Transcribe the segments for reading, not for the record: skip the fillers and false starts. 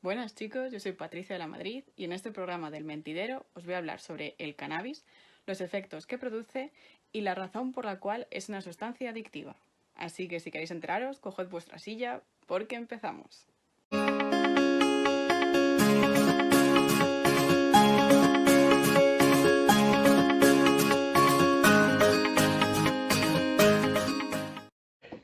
Buenas chicos, yo soy Patricia de la Madrid y en este programa del Mentidero os voy a hablar sobre el cannabis, los efectos que produce y la razón por la cual es una sustancia adictiva. Así que si queréis enteraros, coged vuestra silla porque empezamos.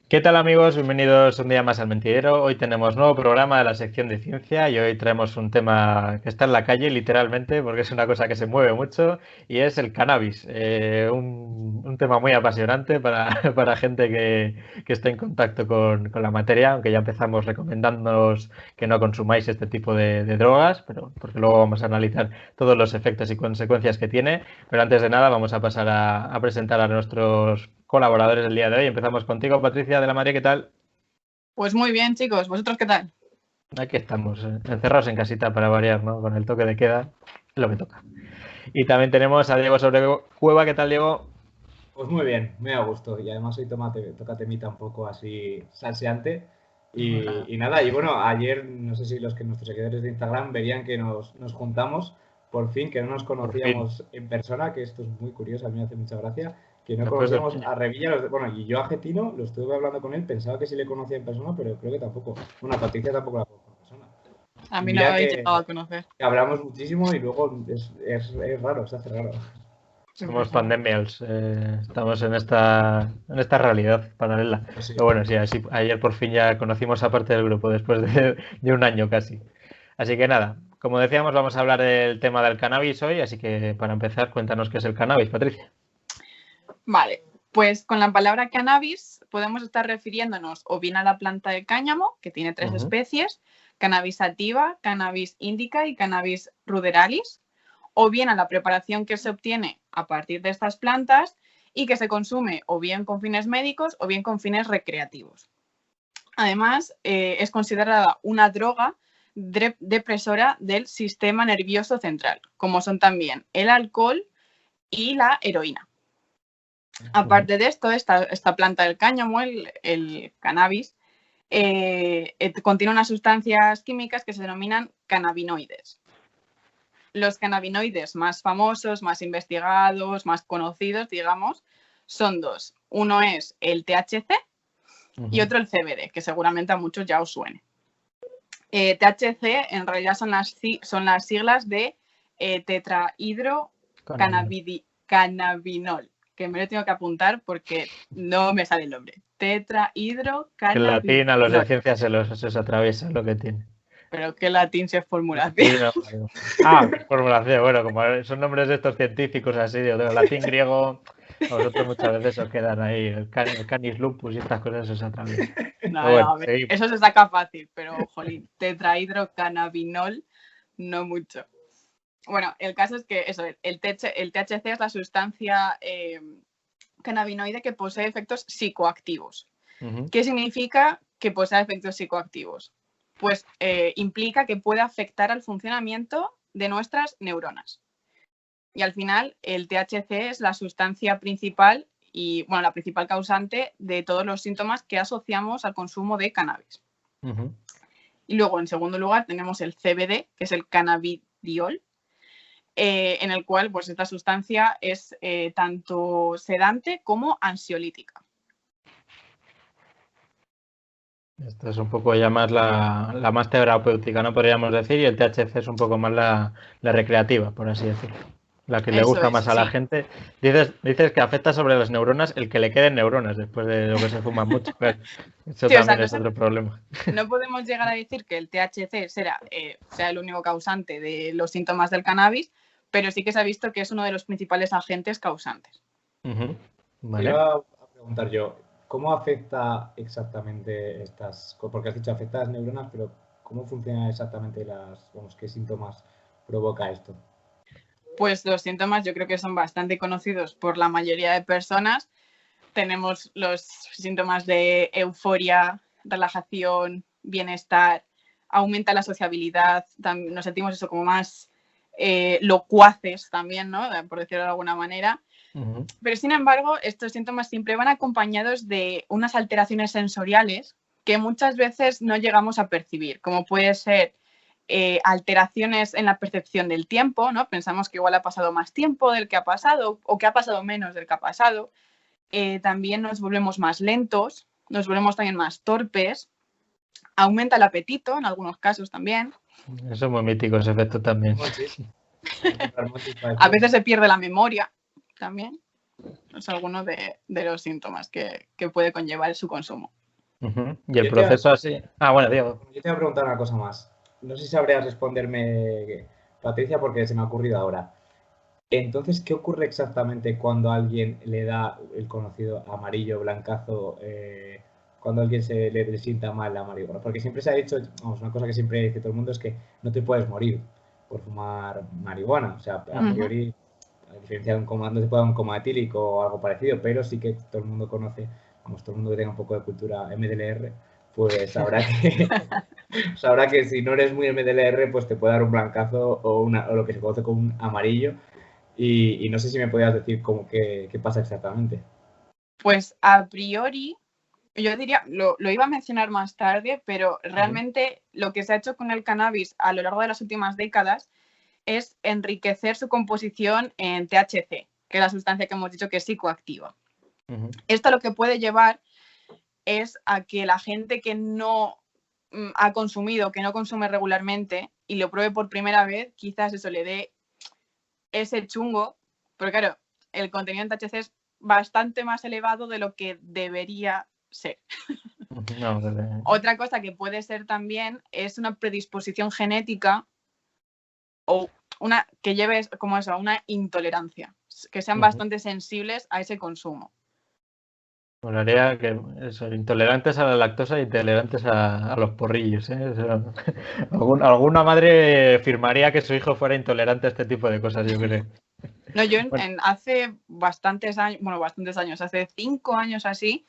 ¿Qué tal amigos? Bienvenidos un día más al Mentidero. Hoy tenemos nuevo programa de la sección de ciencia y hoy traemos un tema que está en la calle literalmente porque es una cosa que se mueve mucho y es el cannabis. Un tema muy apasionante para, para gente que está en contacto con la materia, aunque ya empezamos recomendándoos que no consumáis este tipo de drogas, pero porque luego vamos a analizar todos los efectos y consecuencias que tiene. Pero antes de nada vamos a pasar a presentar a nuestros colaboradores del día de hoy. Empezamos contigo, Patricia de la María, ¿qué tal? Pues muy bien chicos, ¿vosotros qué tal? Aquí estamos, encerrados en casita para variar, ¿no? Con el toque de queda, es lo que toca. Y también tenemos a Diego Sobrecueva, ¿qué tal, Diego? Pues muy bien, muy a gusto. Y además hoy toca temita un poco así salseante. Y nada, y bueno, ayer, no sé si nuestros seguidores de Instagram verían que nos juntamos, por fin, que no nos conocíamos en persona, que esto es muy curioso, a mí me hace mucha gracia, que no conocíamos a Revilla, bueno, y yo a Getino, lo estuve hablando con él, pensaba que sí le conocía en persona, pero creo que tampoco. Bueno, a Patricia tampoco la conozco en persona. A mí no me habéis llegado a conocer. Hablamos muchísimo y luego es raro, se hace raro. Somos pandemials, estamos en esta realidad paralela. Sí. Pero bueno, sí, así, ayer por fin ya conocimos a parte del grupo después de un año casi. Así que nada, como decíamos, vamos a hablar del tema del cannabis hoy, así que para empezar, cuéntanos qué es el cannabis, Patricia. Vale, pues con la palabra cannabis podemos estar refiriéndonos o bien a la planta de cáñamo, que tiene tres especies, cannabis sativa, cannabis indica y cannabis ruderalis, o bien a la preparación que se obtiene a partir de estas plantas y que se consume o bien con fines médicos o bien con fines recreativos. Además, es considerada una droga depresora del sistema nervioso central, como son también el alcohol y la heroína. Aparte de esto, esta planta del cáñamo, el cannabis, contiene unas sustancias químicas que se denominan cannabinoides. Los cannabinoides más famosos, más investigados, más conocidos, digamos, son dos. Uno es el THC y otro el CBD, que seguramente a muchos ya os suene. THC en realidad son las siglas de tetrahidrocannabinol, que me lo tengo que apuntar porque no me sale el nombre. Tetrahidrocannabinol. El latín a los de ciencias se os atraviesa lo que tiene. Pero qué latín si es formulación. Sí, no, formulación, bueno, como son nombres de estos científicos así, de latín, griego, a vosotros muchas veces os quedan ahí, el canis lupus y estas cosas os atraviesan. No, eso se saca fácil, pero jolín, tetrahidrocannabinol, no mucho. Bueno, el caso es que eso, el THC es la sustancia cannabinoide que posee efectos psicoactivos. ¿Qué significa que posea efectos psicoactivos? Pues implica que puede afectar al funcionamiento de nuestras neuronas. Y al final, el THC es la sustancia principal y, bueno, la principal causante de todos los síntomas que asociamos al consumo de cannabis. Y luego, en segundo lugar, tenemos el CBD, que es el cannabidiol, en el cual pues, esta sustancia es tanto sedante como ansiolítica. Esta es un poco ya más la más terapéutica, ¿no? Podríamos decir, y el THC es un poco más la recreativa, por así decirlo. La que le gusta más a la gente. Dices que afecta sobre las neuronas el que le queden neuronas después de lo que se fuma mucho. Eso también es otro problema. No podemos llegar a decir que el THC sea el único causante de los síntomas del cannabis, pero sí que se ha visto que es uno de los principales agentes causantes. Vale. Iba a preguntar yo, ¿cómo afecta exactamente porque has dicho afecta a las neuronas, pero cómo funcionan exactamente qué síntomas provoca esto? Pues los síntomas yo creo que son bastante conocidos por la mayoría de personas. Tenemos los síntomas de euforia, relajación, bienestar, aumenta la sociabilidad, nos sentimos eso como más locuaces también, ¿no? Por decirlo de alguna manera. Pero sin embargo, estos síntomas siempre van acompañados de unas alteraciones sensoriales que muchas veces no llegamos a percibir, como puede ser alteraciones en la percepción del tiempo, ¿no? Pensamos que igual ha pasado más tiempo del que ha pasado o que ha pasado menos del que ha pasado. También nos volvemos más lentos, nos volvemos también más torpes, aumenta el apetito en algunos casos también. Eso es muy mítico, ese efecto también. A veces se pierde la memoria también. Es alguno de los síntomas que puede conllevar su consumo. Y el proceso así... bueno, Diego. Yo te voy a preguntar una cosa más. No sé si sabrías responderme, Patricia, porque se me ha ocurrido ahora. Entonces, ¿qué ocurre exactamente cuando alguien le da el conocido amarillo, blancazo, cuando a alguien le sienta mal la marihuana? Porque siempre se ha dicho, vamos, una cosa que siempre dice todo el mundo es que no te puedes morir por fumar marihuana. O sea, a priori, a diferencia de un coma, no te puede dar un coma etílico o algo parecido, pero sí que todo el mundo conoce, vamos, todo el mundo que tenga un poco de cultura MDLR, pues sabrá que si no eres muy MDLR, pues te puede dar un blancazo o lo que se conoce como un amarillo. Y no sé si me podías decir qué pasa exactamente. Pues a priori, yo diría, lo iba a mencionar más tarde, pero realmente lo que se ha hecho con el cannabis a lo largo de las últimas décadas es enriquecer su composición en THC, que es la sustancia que hemos dicho que es psicoactiva. Esto lo que puede llevar es a que la gente que no ha consumido, que no consume regularmente y lo pruebe por primera vez, quizás eso le dé ese chungo, pero claro, el contenido en THC es bastante más elevado de lo que debería ser. Otra cosa que puede ser también es una predisposición genética o una que lleve como eso, a una intolerancia, que sean bastante sensibles a ese consumo. Molaría que eso, intolerantes a la lactosa e intolerantes a los porrillos, ¿eh? O sea, alguna madre firmaría que su hijo fuera intolerante a este tipo de cosas, yo creo. No, yo hace bastantes años, hace 5 años así,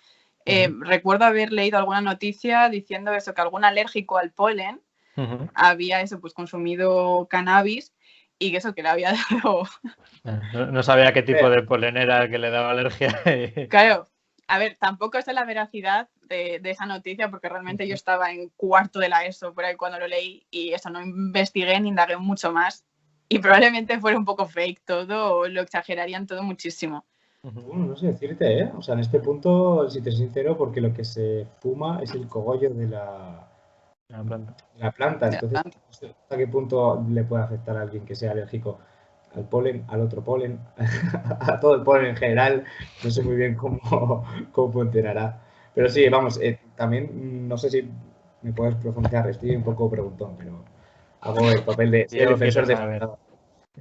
recuerdo haber leído alguna noticia diciendo eso, que algún alérgico al polen había eso, pues consumido cannabis y que eso, que le había dado... No sabía qué tipo de polen era el que le daba alergia. Claro, a ver, tampoco sé la veracidad de esa noticia porque realmente yo estaba en cuarto de la ESO por ahí cuando lo leí y eso, no investigué ni indagué mucho más y probablemente fuera un poco fake todo o lo exagerarían todo muchísimo. Bueno, no sé decirte, ¿eh? O sea, en este punto, si te soy sincero, porque lo que se fuma es el cogollo de la planta. Entonces, no sé hasta qué punto le puede afectar a alguien que sea alérgico al polen, al otro polen, a todo el polen en general. No sé muy bien cómo funcionará. Pero sí, vamos, también no sé si me puedes profundizar, estoy un poco preguntón, pero hago el papel de defensor de...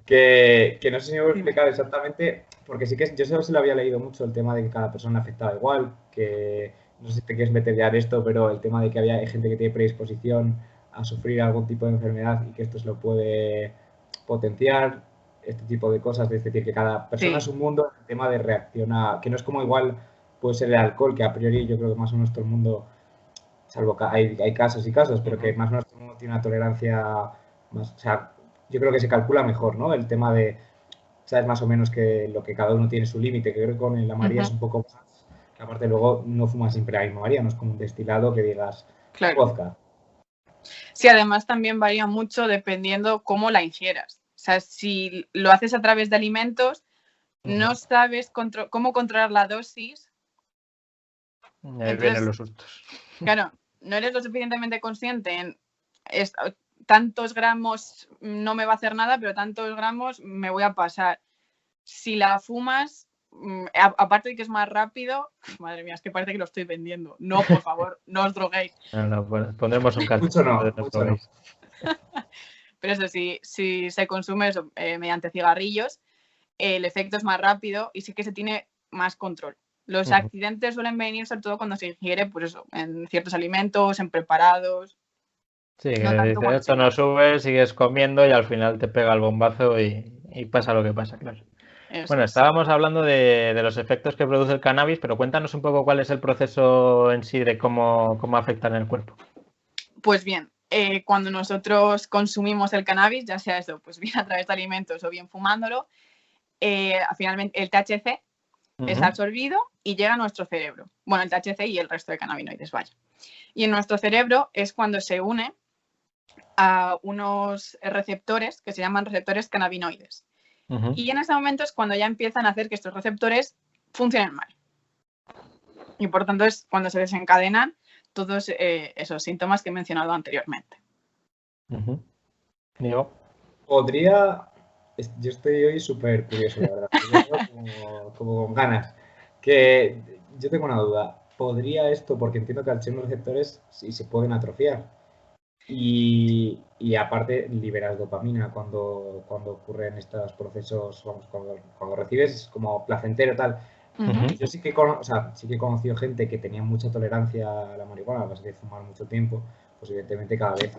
Que no sé si me voy a explicar exactamente, porque sí que yo solo se lo había leído mucho el tema de que cada persona afectaba igual, que no sé si te quieres meter ya en esto, pero el tema de que había gente que tiene predisposición a sufrir algún tipo de enfermedad y que esto se lo puede potenciar, este tipo de cosas, es decir, que cada persona es un mundo, el tema de reaccionar, que no es como igual puede ser el alcohol, que a priori yo creo que más o menos todo el mundo, salvo que hay casos y casos, pero que más o menos todo el mundo tiene una tolerancia más, o sea, yo creo que se calcula mejor, ¿no? El tema de, sabes más o menos que lo que cada uno tiene su límite, que creo que con la María es un poco más, que aparte luego no fumas siempre la misma María, no es como un destilado que digas vodka. Sí, además también varía mucho dependiendo cómo la ingieras. O sea, si lo haces a través de alimentos, no sabes cómo controlar la dosis. Ahí vienen los sustos. Claro, no eres lo suficientemente consciente en tantos gramos no me va a hacer nada, pero tantos gramos me voy a pasar. Si la fumas, aparte de que es más rápido, madre mía, es que parece que lo estoy vendiendo. No, por favor, no os droguéis. No, pues pondremos un cartel. Mucho no. Pero eso, si se consume eso, mediante cigarrillos, el efecto es más rápido y sí que se tiene más control. Los accidentes suelen venir sobre todo cuando se ingiere, pues eso, en ciertos alimentos, en preparados. Sí, que esto no sube, sigues comiendo y al final te pega el bombazo y pasa lo que pasa, claro. Bueno, estábamos hablando de los efectos que produce el cannabis, pero cuéntanos un poco cuál es el proceso en sí de cómo afecta en el cuerpo. Pues bien, cuando nosotros consumimos el cannabis, ya sea eso, pues bien a través de alimentos o bien fumándolo, finalmente el THC es absorbido y llega a nuestro cerebro. Bueno, el THC y el resto de cannabinoides, vaya. Y en nuestro cerebro es cuando se une a unos receptores que se llaman receptores cannabinoides. Y en ese momento es cuando ya empiezan a hacer que estos receptores funcionen mal. Y por tanto es cuando se desencadenan todos esos síntomas que he mencionado anteriormente. Diego. Yo estoy hoy súper curioso, la verdad. Como con ganas. Que yo tengo una duda. ¿Podría esto, porque entiendo que al ser unos receptores sí se pueden atrofiar? Y aparte liberas dopamina cuando ocurren estos procesos, vamos, cuando recibes como placentero tal. Yo sí que, sí que he conocido gente que tenía mucha tolerancia a la marihuana, a base de fumar mucho tiempo, pues evidentemente cada vez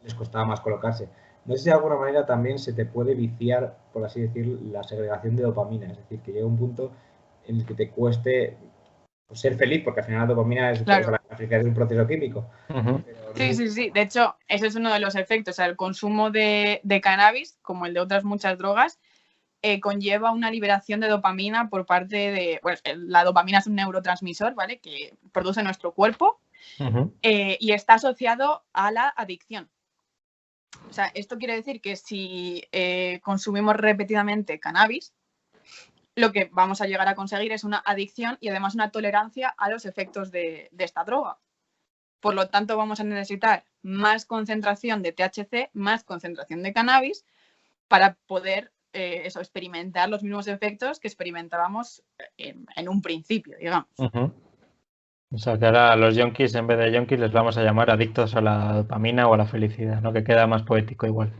les costaba más colocarse. No sé si de alguna manera también se te puede viciar, por así decir, la segregación de dopamina, es decir, que llega un punto en el que te cueste ser feliz, porque al final la dopamina es la felicidad es un proceso químico. Sí. De hecho, ese es uno de los efectos. O sea, el consumo de cannabis, como el de otras muchas drogas, conlleva una liberación de dopamina por parte de... Bueno, la dopamina es un neurotransmisor, ¿vale? Que produce nuestro cuerpo y está asociado a la adicción. O sea, esto quiere decir que si consumimos repetidamente cannabis, lo que vamos a llegar a conseguir es una adicción y además una tolerancia a los efectos de esta droga. Por lo tanto, vamos a necesitar más concentración de THC, más concentración de cannabis para poder experimentar los mismos efectos que experimentábamos en un principio, digamos. O sea, que ahora a los yonkis, en vez de yonkis, les vamos a llamar adictos a la dopamina o a la felicidad, ¿no? Que queda más poético igual.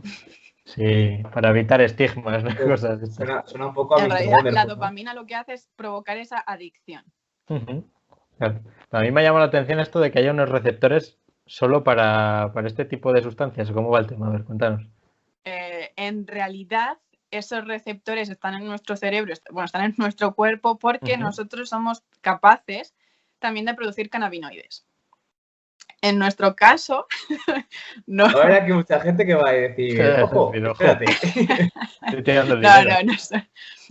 Sí, para evitar estigmas, ¿no? Cosas de estas. Suena un poco a en Mr. realidad, Wonderful, la ¿no? dopamina lo que hace es provocar esa adicción. Claro. A mí me ha llamado la atención esto de que haya unos receptores solo para este tipo de sustancias. ¿Cómo va el tema? A ver, cuéntanos. En realidad, esos receptores están en nuestro cerebro, bueno, están en nuestro cuerpo porque nosotros somos capaces también de producir cannabinoides. En nuestro caso, no. Habrá que mucha gente que va a decir, ojo, espérate.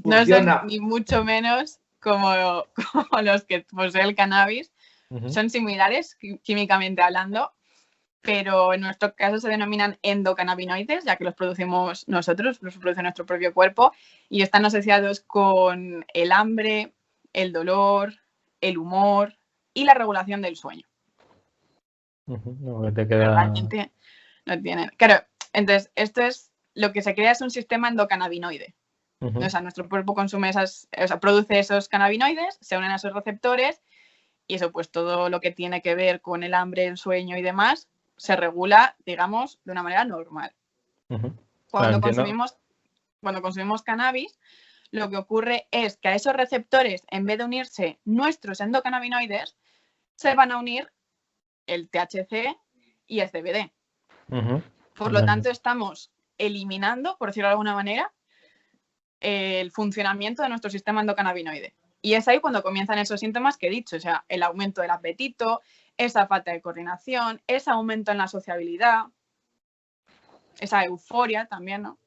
No son ni mucho menos como los que posee el cannabis. Son similares químicamente hablando, pero en nuestro caso se denominan endocannabinoides, ya que los producimos nosotros, los produce nuestro propio cuerpo, y están asociados con el hambre, el dolor, el humor y la regulación del sueño. No te queda... Realmente no tienen. Claro, entonces esto es lo que se crea, es un sistema endocannabinoide. O sea, nuestro cuerpo produce esos cannabinoides, se unen a esos receptores y eso, pues todo lo que tiene que ver con el hambre, el sueño y demás, se regula, digamos, de una manera normal. Cuando consumimos cannabis, lo que ocurre es que a esos receptores, en vez de unirse nuestros endocannabinoides, se van a unir el THC y el CBD. Por lo tanto, estamos eliminando, por decirlo de alguna manera, el funcionamiento de nuestro sistema endocannabinoide. Y es ahí cuando comienzan esos síntomas que he dicho, o sea, el aumento del apetito, esa falta de coordinación, ese aumento en la sociabilidad, esa euforia también, ¿no?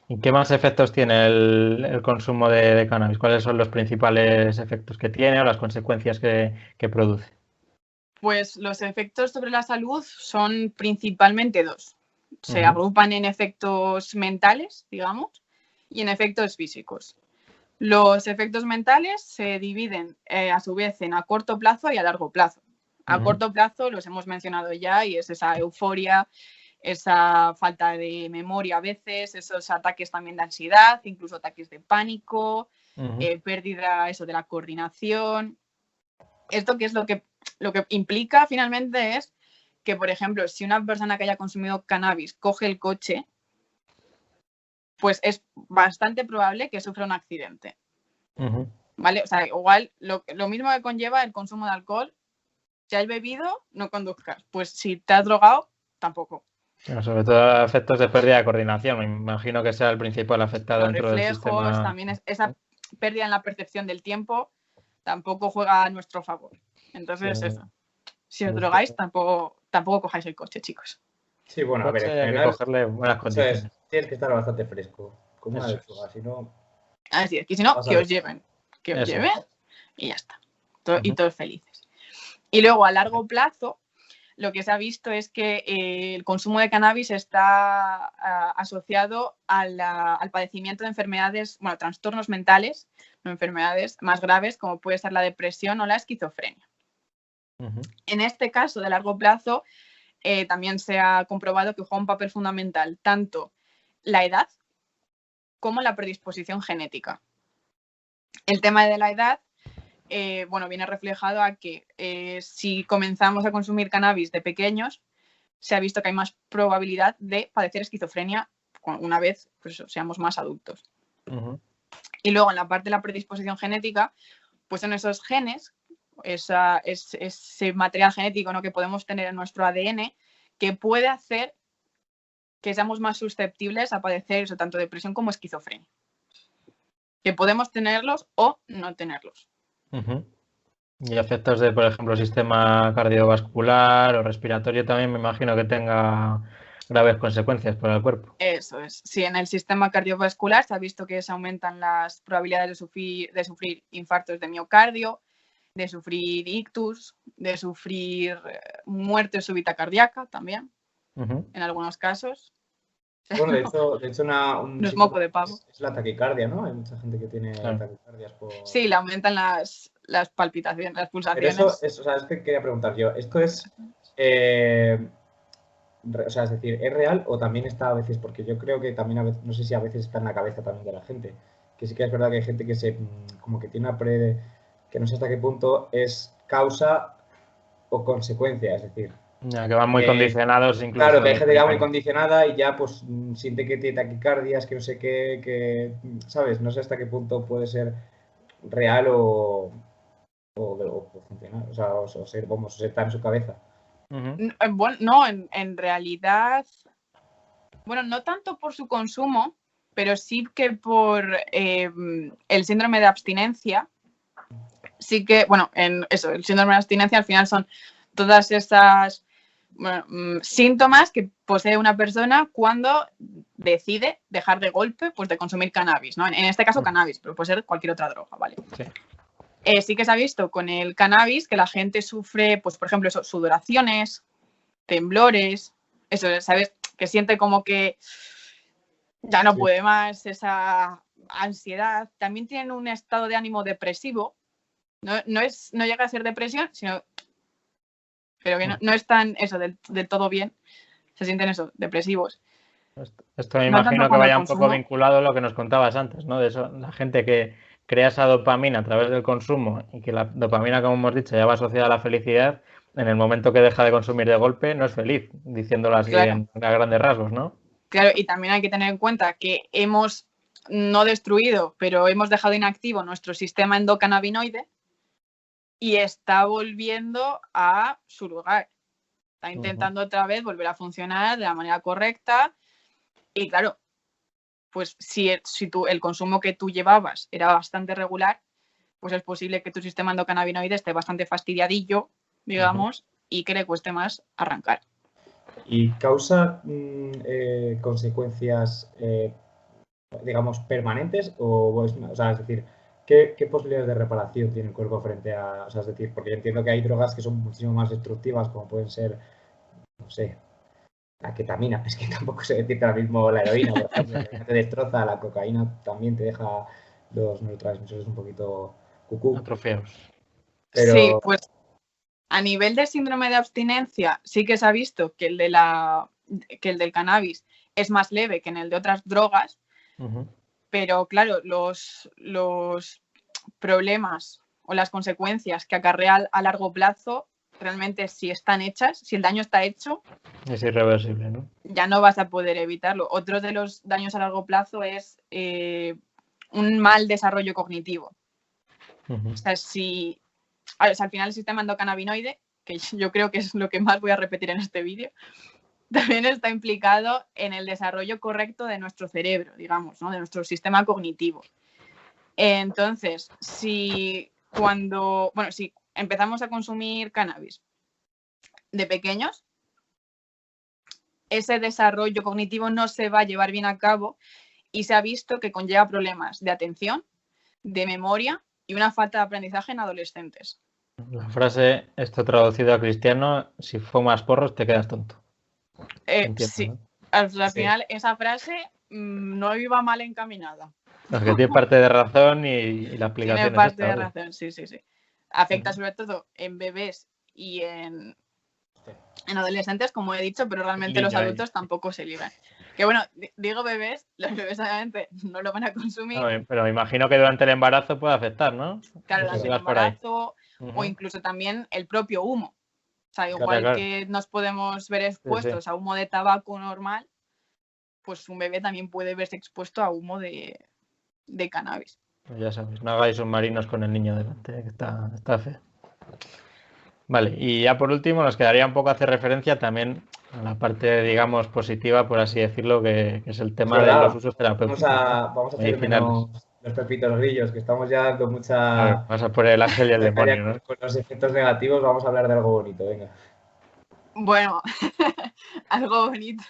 ¿Y qué más efectos tiene el consumo de cannabis? ¿Cuáles son los principales efectos que tiene o las consecuencias que produce? Pues los efectos sobre la salud son principalmente dos. Se agrupan en efectos mentales, digamos, y en efectos físicos. Los efectos mentales se dividen a su vez en a corto plazo y a largo plazo. A corto plazo los hemos mencionado ya y es esa euforia, esa falta de memoria a veces, esos ataques también de ansiedad, incluso ataques de pánico, pérdida eso de la coordinación. Esto que es lo que implica finalmente es que, por ejemplo, si una persona que haya consumido cannabis coge el coche, pues es bastante probable que sufra un accidente. ¿Vale? O sea, igual lo mismo que conlleva el consumo de alcohol, si has bebido, no conduzcas. Pues si te has drogado, tampoco. Sobre todo efectos de pérdida de coordinación. Me imagino que sea el principal afectado dentro del sistema. Reflejos, también esa pérdida en la percepción del tiempo tampoco juega a nuestro favor. Entonces, eso. Si os drogáis, tampoco cojáis el coche, chicos. Sí, bueno, a ver, hay que cogerle buenas condiciones. Tienes que estar bastante fresco, como una lechuga, si no... Así es, que si no, que os lleven. Que os lleven y ya está. Y todos felices. Y luego, a largo plazo, lo que se ha visto es que el consumo de cannabis está asociado al padecimiento de enfermedades, bueno, trastornos mentales, no enfermedades más graves, como puede ser la depresión o la esquizofrenia. En este caso, de largo plazo, también se ha comprobado que juega un papel fundamental tanto la edad como la predisposición genética. El tema de la edad, bueno, viene reflejado a que si comenzamos a consumir cannabis de pequeños, se ha visto que hay más probabilidad de padecer esquizofrenia una vez pues, seamos más adultos. Y luego en la parte de la predisposición genética, pues son esos genes, ese material genético, ¿no?, que podemos tener en nuestro ADN, que puede hacer que seamos más susceptibles a padecer eso, tanto depresión como esquizofrenia. Que podemos tenerlos o no tenerlos. Y efectos de, por ejemplo, sistema cardiovascular o respiratorio también me imagino que tenga graves consecuencias para el cuerpo. Eso es. Sí, en el sistema cardiovascular se ha visto que se aumentan las probabilidades de sufrir infartos de miocardio, de sufrir ictus, de sufrir muerte súbita cardíaca también, en algunos casos. Bueno, de hecho no es moco de pavo. Es la taquicardia, ¿no? Hay mucha gente que tiene taquicardias por... Sí, le aumentan las palpitaciones, las pulsaciones. Pero eso, o sea, es que quería preguntar yo, ¿esto es... o sea, es decir, ¿es real o también está a veces? Porque yo creo que también a veces, no sé si a veces está en la cabeza también de la gente, que sí que es verdad que hay gente que se, como que tiene que no sé hasta qué punto es causa o consecuencia, es decir... Ya, que van muy condicionados incluso. Claro, que hay gente que va muy condicionada y ya pues siente que tiene taquicardias, que no sé qué, que, ¿sabes? No sé hasta qué punto puede ser real o funcionar, o sea, o ser, vamos, o estar en su cabeza. Bueno, no, en realidad, bueno, no tanto por su consumo, pero sí que por el síndrome de abstinencia. Sí que, bueno, el síndrome de abstinencia al final son todas esas síntomas que posee una persona cuando decide dejar de golpe pues, de consumir cannabis, ¿no? En este caso cannabis, pero puede ser cualquier otra droga, ¿vale? Sí. Sí que se ha visto con el cannabis que la gente sufre, pues por ejemplo, sudoraciones, temblores, eso, ¿sabes? Que siente como que ya no puede más, esa ansiedad. También tienen un estado de ánimo depresivo. No llega a ser depresión, sino... pero que no están eso del todo bien, se sienten eso, depresivos. Esto me imagino que vaya un poco vinculado a lo que nos contabas antes, ¿no? De eso, la gente que crea esa dopamina a través del consumo y que la dopamina, como hemos dicho, ya va asociada a la felicidad, en el momento que deja de consumir de golpe no es feliz, diciéndolo así a grandes rasgos, ¿no? Claro, y también hay que tener en cuenta que hemos no destruido, pero hemos dejado inactivo nuestro sistema endocannabinoide y está volviendo a su lugar. Está intentando otra vez volver a funcionar de la manera correcta. Y claro, pues si el consumo que tú llevabas era bastante regular, pues es posible que tu sistema endocannabinoide esté bastante fastidiadillo, digamos, y que le cueste más arrancar. ¿Y causa consecuencias, digamos, permanentes? O sea, es decir, ¿qué posibilidades de reparación tiene el cuerpo frente a...? O sea, es decir, porque yo entiendo que hay drogas que son muchísimo más destructivas, como pueden ser, no sé, la ketamina, es que tampoco sé decirte ahora mismo la heroína, por ejemplo, que te destroza, la cocaína también te deja los neurotransmisores un poquito cucú. Atrofiados. Pero... Sí, pues a nivel de síndrome de abstinencia sí que se ha visto que el del cannabis es más leve que en el de otras drogas, pero claro, los problemas o las consecuencias que acarrea a largo plazo, realmente si están hechas, si el daño está hecho, es irreversible, ¿no? Ya no vas a poder evitarlo. Otro de los daños a largo plazo es un mal desarrollo cognitivo. O sea, al final el sistema endocannabinoide, que yo creo que es lo que más voy a repetir en este vídeo, también está implicado en el desarrollo correcto de nuestro cerebro, digamos, ¿no? De nuestro sistema cognitivo. Entonces, si empezamos a consumir cannabis de pequeños, ese desarrollo cognitivo no se va a llevar bien a cabo y se ha visto que conlleva problemas de atención, de memoria y una falta de aprendizaje en adolescentes. La frase, esto traducido a cristiano, si fumas porros te quedas tonto. Entiendo, Sí, ¿no? al final esa frase no iba mal encaminada. Es que tiene parte de razón y la explicación Tiene es parte esta, de ¿vale? razón, sí. Afecta sobre todo en bebés y en adolescentes, como he dicho, pero realmente los adultos tampoco se libran. Que bueno, digo bebés, los bebés obviamente no lo van a consumir. No, pero me imagino que durante el embarazo puede afectar, ¿no? Claro, durante el embarazo o incluso también el propio humo. O sea, igual que nos podemos ver expuestos a humo de tabaco normal, pues un bebé también puede verse expuesto a humo de cannabis. Pues ya sabéis, no hagáis submarinos con el niño delante, que está feo. Vale, y ya por último nos quedaría un poco hacer referencia también a la parte, digamos, positiva, por así decirlo, que es el tema de los usos terapéuticos. Vamos a hacer menos los pepitos grillos, que estamos ya dando mucha... A ver, vas a por el ángel y el demonio, ¿no? Con los efectos negativos vamos a hablar de algo bonito, venga. Bueno, algo bonito.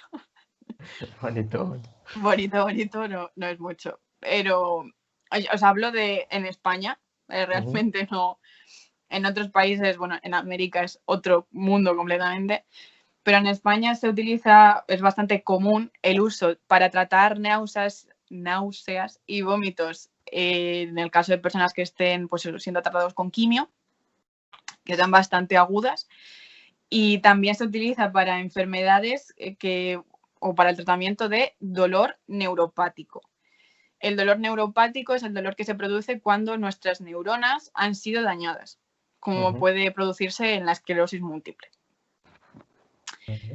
Bonito no es mucho. Pero os hablo de en España, realmente no. En otros países, bueno, en América es otro mundo completamente, pero en España se utiliza, es bastante común el uso para tratar náuseas y vómitos en el caso de personas que estén pues, siendo tratados con quimio, que son bastante agudas, y también se utiliza para enfermedades o para el tratamiento de dolor neuropático. El dolor neuropático es el dolor que se produce cuando nuestras neuronas han sido dañadas, como puede producirse en la esclerosis múltiple.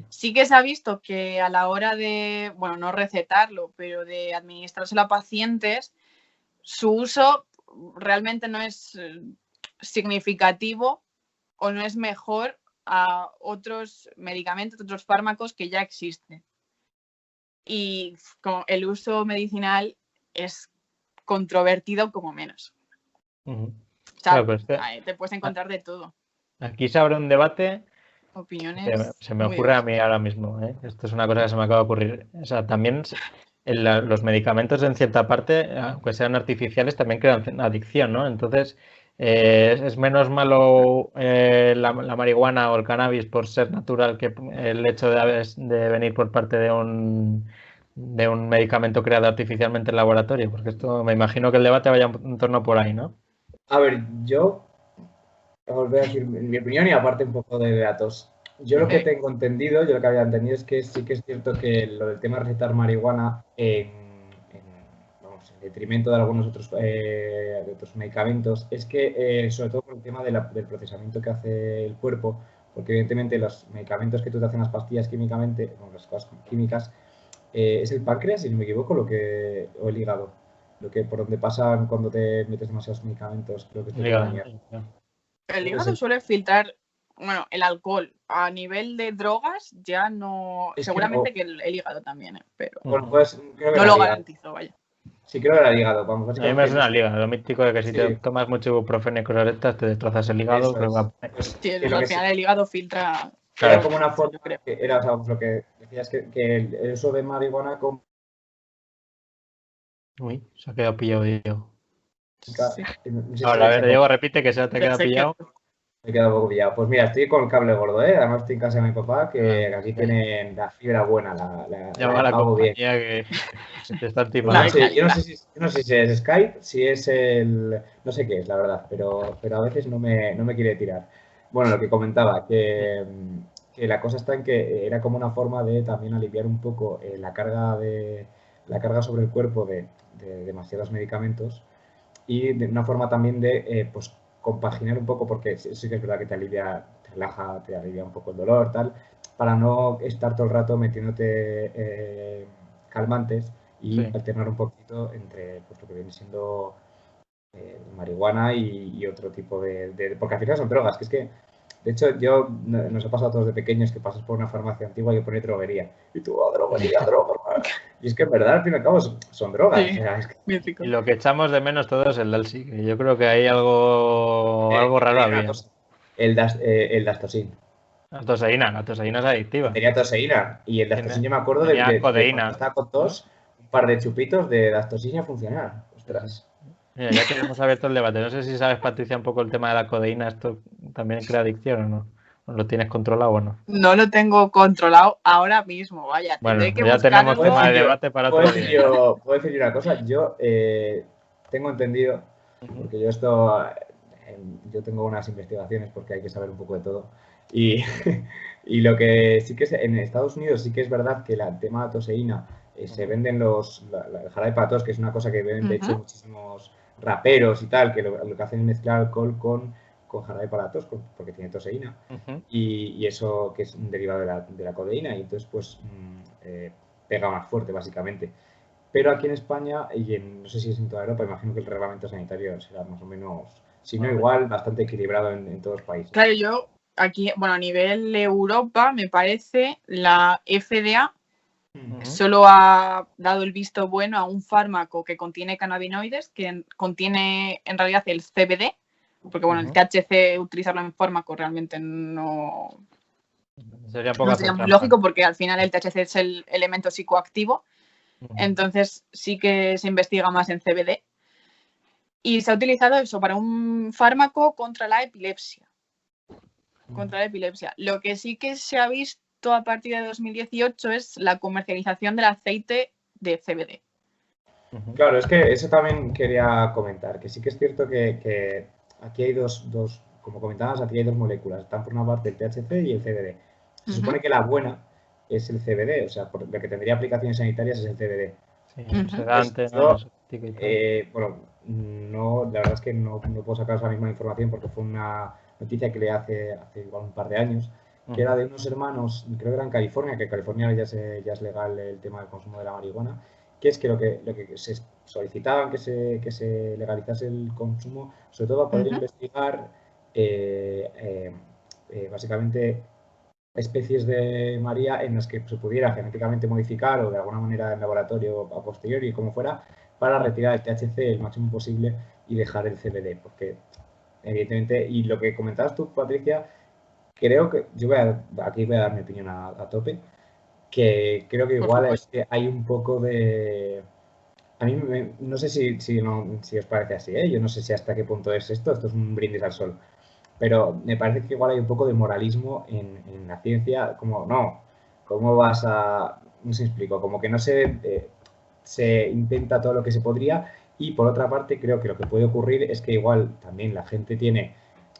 Sí que se ha visto que a la hora de, bueno, no recetarlo, pero de administrárselo a pacientes, su uso realmente no es significativo o no es mejor a otros medicamentos, otros fármacos que ya existen. Y como el uso medicinal es controvertido como menos. O sea, claro, te puedes encontrar de todo. Aquí se abre un debate. Opiniones. Se me ocurre a mí ahora mismo, ¿eh? Esto es una cosa que se me acaba de ocurrir. O sea, también los medicamentos en cierta parte, aunque sean artificiales, también crean adicción, ¿no? Entonces, es menos malo la marihuana o el cannabis por ser natural que el hecho de venir por parte de un medicamento creado artificialmente en laboratorio, porque esto me imagino que el debate vaya en torno por ahí, ¿no? A ver, yo os voy a decir mi opinión y aparte un poco de datos. Yo lo que tengo entendido, yo lo que había entendido es que sí que es cierto que lo del tema de recetar marihuana en detrimento de algunos otros medicamentos, es que sobre todo por el tema del procesamiento que hace el cuerpo, porque evidentemente los medicamentos que tú te hacen las pastillas químicamente, las cosas químicas, es el páncreas, si no me equivoco, o el hígado, por donde pasan cuando te metes demasiados medicamentos, creo que te puede dañar. El hígado suele filtrar, bueno, el alcohol a nivel de drogas ya no, seguramente que el hígado también, pero bueno, pues, creo que no lo garantizo, vaya. Sí, creo que era el hígado, vamos. A mí me suena el hígado, lo mítico de que si te tomas mucho ibuprofeno y cosas de estas, te destrozas el hígado. Sí, al final el hígado filtra. Era como una forma, era, o sea, lo que decías que el uso de marihuana con... Uy, se ha quedado pillado, Diego. Sí. Ahora, a ver, Diego, repite que se te queda pillado. Me he quedado un poco pillado. Pues mira, estoy con el cable gordo, ¿eh? Además estoy en casa de mi papá, que aquí tienen la fibra buena, llama a la compañía bien. Que te están timando. Yo no sé si es Skype, si es el... No sé qué es, la verdad, pero a veces no me quiere tirar. Bueno, lo que comentaba, que la cosa está en que era como una forma de también aliviar un poco la carga sobre el cuerpo de demasiados medicamentos y de una forma también de pues compaginar un poco, porque sí que es verdad que te alivia, te relaja, te alivia un poco el dolor, tal, para no estar todo el rato metiéndote calmantes y alternar un poquito entre pues, lo que viene siendo marihuana y otro tipo de... Porque al final son drogas, que es que, de hecho, nos ha pasado a todos de pequeños que pasas por una farmacia antigua y pone droguería. Y tú, droguería, droga. Y es que en verdad, al fin y al cabo, son drogas. Sí, o sea, es que... Y lo que echamos de menos todo es el Dalsy, que yo creo que hay algo raro había. El Dastosin. La toseína es adictiva. Tenía toseína. Y el Dastosin yo me acuerdo de codeína. cuando estaba con tos, un par de chupitos de Dastosin a funcionar. Ostras. Mira, ya que hemos abierto el debate, no sé si sabes, Patricia, un poco el tema de la codeína, ¿esto también crea adicción o no? ¿O lo tienes controlado o no? No lo tengo controlado ahora mismo, vaya, Bueno, tendré que pues ya tenemos buscarlo. tema de debate para otro día. ¿Puedo decir una cosa? Yo tengo entendido, porque yo tengo unas investigaciones porque hay que saber un poco de todo. Y, y lo que sí que es, en Estados Unidos sí que es verdad que el tema de la toseína se venden el jarabe para tos, que es una cosa que venden de hecho muchísimos raperos y tal, que lo que hacen es mezclar alcohol con jarabe para tos, porque tiene toseína. Y eso que es un derivado de la codeína, y entonces pues pega más fuerte básicamente. Pero aquí en España, no sé si es en toda Europa, imagino que el reglamento sanitario será más o menos, si no igual, bastante equilibrado en todos los países. Claro, yo aquí, bueno, a nivel Europa, me parece, la FDA solo ha dado el visto bueno a un fármaco que contiene cannabinoides, que contiene en realidad el CBD, porque bueno, el THC, utilizarlo en fármaco realmente no sería muy lógico, porque al final el THC es el elemento psicoactivo. Entonces sí que se investiga más en CBD. Y se ha utilizado eso para un fármaco contra la epilepsia. Lo que sí que se ha visto a partir de 2018 es la comercialización del aceite de CBD. Claro, es que eso también quería comentar, que sí que es cierto que aquí hay dos, como comentabas, aquí hay dos moléculas. Están por una parte el THC y el CBD. Se supone que la buena es el CBD, o sea, lo que tendría aplicaciones sanitarias es el CBD. Sí, sedante, bueno, no, la verdad es que no puedo sacar esa misma información porque fue una noticia que le hace igual un par de años, que era de unos hermanos, creo que era en California, que en California ya es legal el tema del consumo de la marihuana, que es que lo que se solicitaban que se legalizase el consumo, sobre todo para poder investigar básicamente especies de María en las que se pudiera genéticamente modificar o de alguna manera en laboratorio a posteriori, como fuera, para retirar el THC el máximo posible y dejar el CBD, porque evidentemente, y lo que comentabas tú, Patricia, creo que, aquí voy a dar mi opinión a tope, que creo que igual es que hay un poco de... A mí no sé si os parece así, ¿eh? Yo no sé si hasta qué punto es esto es un brindis al sol. Pero me parece que igual hay un poco de moralismo en la ciencia, como, no, ¿cómo vas a...? No sé si explico, como que no se intenta todo lo que se podría, y por otra parte creo que lo que puede ocurrir es que igual también la gente tiene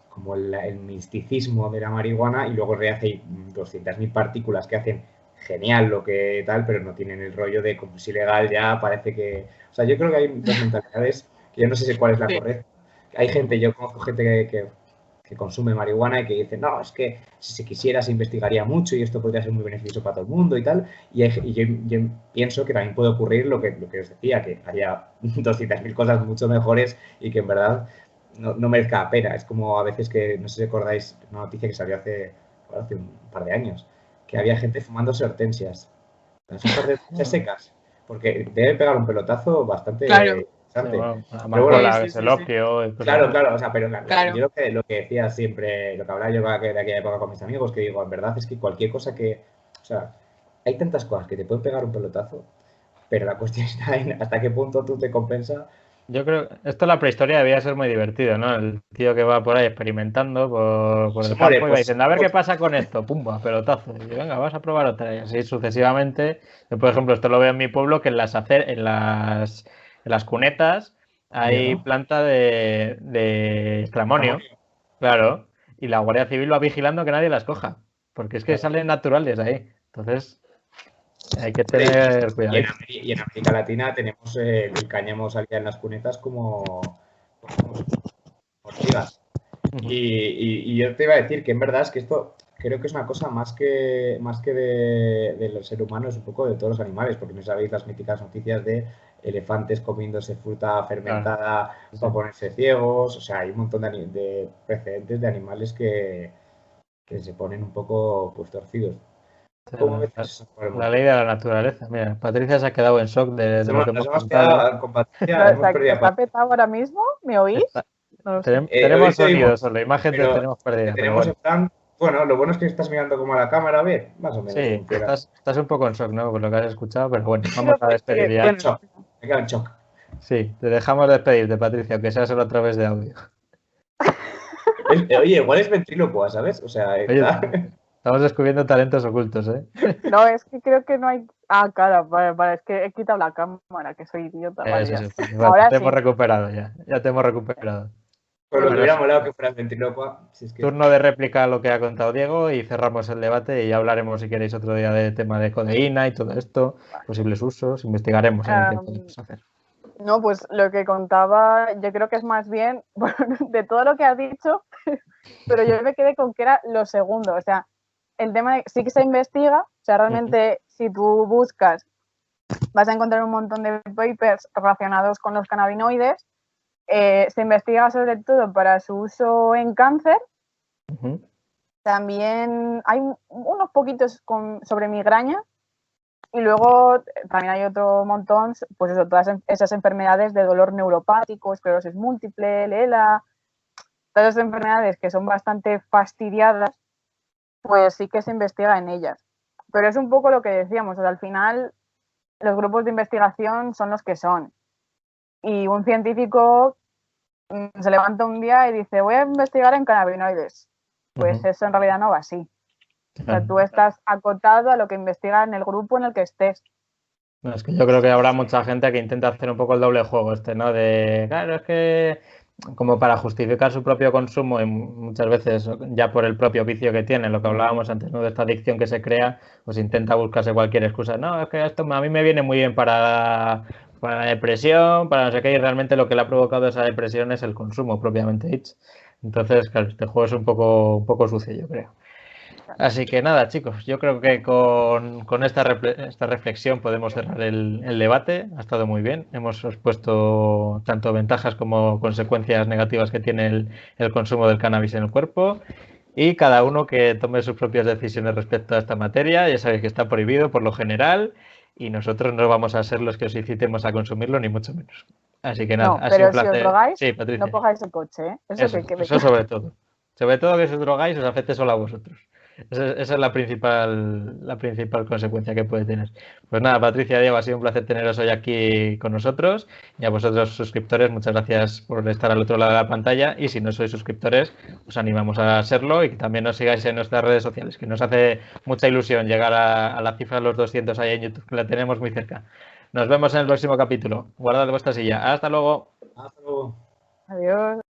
como el misticismo de la marihuana y luego rehace 200.000 partículas que hacen genial lo que tal, pero no tienen el rollo de como es ilegal ya, parece que... O sea, yo creo que hay dos mentalidades que yo no sé cuál es la correcta. Hay gente, yo conozco gente que consume marihuana y que dice, no, es que si se quisiera se investigaría mucho y esto podría ser muy beneficioso para todo el mundo y tal. Y yo pienso que también puede ocurrir lo que os decía, que haya 200.000 cosas mucho mejores y que en verdad no merezca la pena. Es como a veces que, no sé si recordáis una noticia que salió hace un par de años, que había gente fumándose hortensias. Las hojas de hortensias secas. Porque debe pegar un pelotazo bastante... Claro. Es el opio. Claro, o sea, pero yo lo que decía siempre, lo que hablaba yo de aquella época con mis amigos, que digo, en verdad es que cualquier cosa que, o sea, hay tantas cosas que te pueden pegar un pelotazo, pero la cuestión está en hasta qué punto tú te compensa. Yo creo que esto en la prehistoria debía ser muy divertido, ¿no? El tío que va por ahí experimentando por el campo y va diciendo, a ver qué pasa con esto, pumba, pelotazo. Y venga, vas a probar otra. Y así sucesivamente. Yo, por ejemplo, esto lo veo en mi pueblo, que en las cunetas hay planta de estramonio. Claro. Y la Guardia Civil va vigilando que nadie las coja. Porque es que salen naturales ahí. Entonces, hay que tener cuidado. Y en América Latina tenemos el cáñamo salía en las cunetas como ortigas. Y yo te iba a decir que en verdad es que esto creo que es una cosa más que del ser humano, es un poco de todos los animales, porque no sabéis las míticas noticias de elefantes comiéndose fruta fermentada para ponerse ciegos. O sea, hay un montón de precedentes de animales que se ponen un poco pues torcidos. ¿Cómo ves eso? La ley de la naturaleza. Mira, Patricia se ha quedado en shock de lo que hemos contado. Con Patricia, ¿Está petado ahora mismo? ¿Me oís? No sé. Tenemos sonido, solo imagen tenemos perdida. Bueno, lo bueno es que estás mirando como a la cámara, a ver, más o menos. Sí, estás un poco en shock, ¿no? Por lo que has escuchado, pero bueno, vamos a despedir ya. Me quedo en shock. Sí, te dejamos despedirte, Patricia, aunque sea solo a través de audio. Oye, igual es ventrílocuo, ¿sabes? O sea, Oye, estamos descubriendo talentos ocultos, ¿eh? No, es que creo que no hay. Ah, claro, vale, es que he quitado la cámara, que soy idiota. Vale, Eso ya. sí, vale, Ahora te sí. hemos recuperado ya. Ya te hemos recuperado. Pero lo que Bueno, hubiera molado que fueras ventrílocuo. Si es que... turno de réplica a lo que ha contado Diego y cerramos el debate y ya hablaremos, si queréis, otro día de tema de codeína y todo esto, posibles usos, investigaremos a ver qué podemos hacer. No, pues lo que contaba, yo creo que es más bien bueno, de todo lo que has dicho, pero yo me quedé con que era lo segundo. O sea, el tema de, sí que se investiga, o sea, realmente si tú buscas, vas a encontrar un montón de papers relacionados con los cannabinoides. Se investiga sobre todo para su uso en cáncer. También hay unos poquitos sobre migraña. Y luego también hay otro montón, pues eso, todas esas enfermedades de dolor neuropático, esclerosis múltiple, LELA, todas esas enfermedades que son bastante fastidiadas, pues sí que se investiga en ellas. Pero es un poco lo que decíamos, o sea, al final los grupos de investigación son los que son. Y un científico se levanta un día y dice, voy a investigar en cannabinoides. Pues eso en realidad no va así. O sea, tú estás acotado a lo que investiga en el grupo en el que estés. No, es que yo creo que habrá mucha gente que intenta hacer un poco el doble juego ¿no? De, claro, es que como para justificar su propio consumo y muchas veces ya por el propio vicio que tiene, lo que hablábamos antes, ¿no? De esta adicción que se crea, pues intenta buscarse cualquier excusa. No, es que esto a mí me viene muy bien para la depresión, para no sé qué, y realmente lo que le ha provocado esa depresión es el consumo propiamente dicho. Entonces, claro, este juego es un poco sucio, yo creo. Así que nada, chicos, yo creo que con esta reflexión podemos cerrar el debate. Ha estado muy bien. Hemos expuesto tanto ventajas como consecuencias negativas que tiene el consumo del cannabis en el cuerpo. Y cada uno que tome sus propias decisiones respecto a esta materia. Ya sabéis que está prohibido por lo general y nosotros no vamos a ser los que os incitemos a consumirlo, ni mucho menos. Así que nada, ha sido un placer. Si os drogáis, sí, Patricia. no cojáis el coche, ¿eh? Eso sobre todo. Sobre todo que si os drogáis os afecte solo a vosotros. Esa es la principal consecuencia que puede tener. Pues nada, Patricia, Diego, ha sido un placer teneros hoy aquí con nosotros. Y a vosotros, suscriptores, muchas gracias por estar al otro lado de la pantalla. Y si no sois suscriptores, os animamos a serlo y que también nos sigáis en nuestras redes sociales, que nos hace mucha ilusión llegar a la cifra de los 200 ahí en YouTube, que la tenemos muy cerca. Nos vemos en el próximo capítulo. Guardad vuestra silla. Hasta luego. Hasta luego. Adiós.